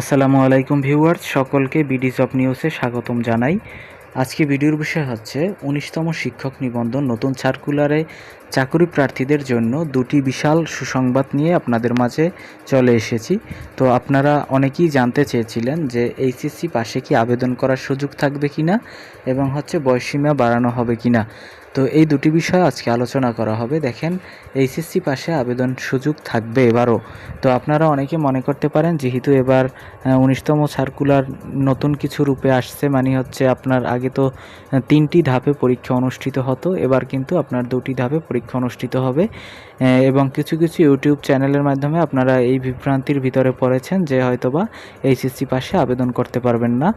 আসসালামু আলাইকুম ভিউয়ার্স, সকলকে বিডি জব নিউজে স্বাগতম জানাই। আজকে ভিডিওর বিষয় হচ্ছে ১৯তম শিক্ষক নিবন্ধন নতুন সার্কুলারে চাকরি প্রার্থীদের জন্য দুটি বিশাল সুসংবাদ নিয়ে আপনাদের মাঝে চলে এসেছি। তো আপনারা অনেকেই জানতে চেয়েছিলেন যে এইচএসসি পাশে কি আবেদন করার সুযোগ থাকবে কিনা এবং বয়সসীমা বাড়ানো হবে কিনা। তো এই দুটি বিষয় আজকে আলোচনা করা হবে। দেখেন, এইচএসসি পাশে আবেদন সুযোগ থাকবে এবারও। তো আপনারা অনেকে মনে করতে পারেন যেহেতু এবার ১৯তম সার্কুলার নতুন কিছু রূপে আসছে, মানে আপনার আগে তো ৩টি ধাপে পরীক্ষা অনুষ্ঠিত হতো, এবার কিন্তু আপনার ২টি ধাপে পরীক্ষা অনুষ্ঠিত হবে। এবং কিছু কিছু ইউটিউব চ্যানেলের মাধ্যমে আপনারা এই বিভ্রান্তির ভিতরে পড়েছেন যে হয়তোবা এইচএসসি পাশে আবেদন করতে পারবেন না।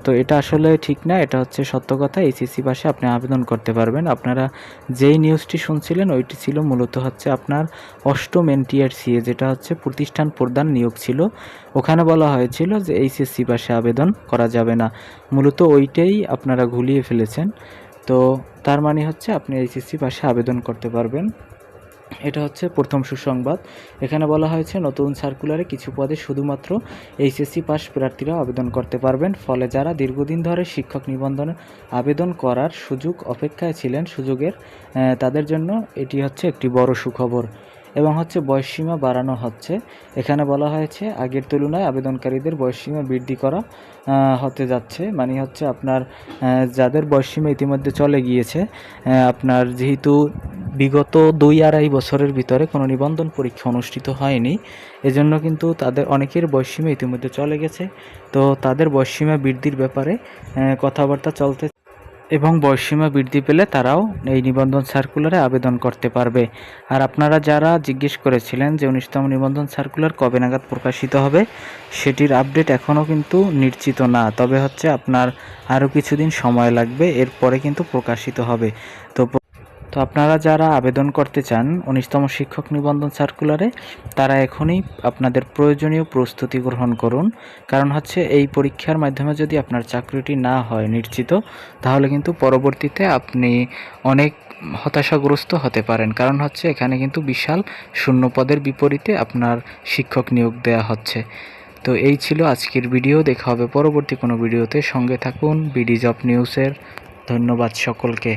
তো এটা আসলে ঠিক না, এটা হচ্ছে সত্য কথা। এইচএসসি পাশে আপনি আবেদন করতে পারবেন। আপনারা যেই নিউজটি শুনছিলেন ওইটি ছিল মূলত আপনার অষ্টম এনটিআরসি, যেটা প্রতিষ্ঠান প্রদান নিয়োগ ছিল। ওখানে বলা হয়েছিল যে এইচএসসি পাশে আবেদন করা যাবে না, মূলত ওইটাই আপনারা ঘুলিয়ে ফেলেছেন। তো তার মানে আপনি এইচএসসি পাশে আবেদন করতে পারবেন। এটা প্রথম সুসংবাদ। এখানে বলা হয়েছে নতুন সার্কুলারে কিছু পদে শুধুমাত্র এইচএসসি পাস প্রার্থীরা আবেদন করতে পারবেন। ফলে যারা দীর্ঘদিন ধরে শিক্ষক নিবন্ধনে আবেদন করার অপেক্ষায় ছিলেন তাদের জন্য এটি একটি বড় সুখবর। এবং বয়সসীমা বাড়ানো হচ্ছে। এখানে বলা হয়েছে আগের তুলনায় আবেদনকারীদের বয়সসীমা বৃদ্ধি করা হতে যাচ্ছে, মানে আপনার যাদের বয়সসীমা ইতিমধ্যে চলে গিয়েছে, আপনার যেহেতু বিগত ২-২.৫ বছরের ভিতরে কোনো নিবন্ধন পরীক্ষা অনুষ্ঠিত হয়নি, এজন্য কিন্তু তাদের অনেকের বয়সসীমা ইতিমধ্যে চলে গেছে। তো তাদের বয়সসীমা বৃদ্ধির ব্যাপারে কথাবার্তা চলতে এবং বয়সসীমা বৃদ্ধি পেলে তারাও এই নিবন্ধন সার্কুলারে আবেদন করতে পারবে। আর আপনারা যারা জিজ্ঞেস করেছিলেন যে ১৯তম নিবন্ধন সার্কুলার কবে নাগাদ প্রকাশিত হবে, সেটির আপডেট এখনও কিন্তু নিশ্চিত না। তবে আপনার আরও কিছুদিন সময় লাগবে, এরপরে কিন্তু প্রকাশিত হবে। তো আপনারা যারা আবেদন করতে চান ১৯তম শিক্ষক নিবন্ধন সার্কুলারে, তারা এখনই আপনাদের প্রয়োজনীয় প্রস্তুতি গ্রহণ করুন। কারণ এই পরীক্ষার মাধ্যমে যদি আপনার চাকরিটি না হয় নিশ্চিত, তাহলে কিন্তু পরবর্তীতে আপনি অনেক হতাশাগ্রস্ত হতে পারেন। কারণ এখানে কিন্তু বিশাল শূন্য পদের বিপরীতে আপনার শিক্ষক নিয়োগ দেওয়া হচ্ছে। তো এই ছিল আজকের ভিডিও। দেখা হবে পরবর্তী কোনো ভিডিওতে। সঙ্গে থাকুন বিডি জব নিউজের। ধন্যবাদ সকলকে।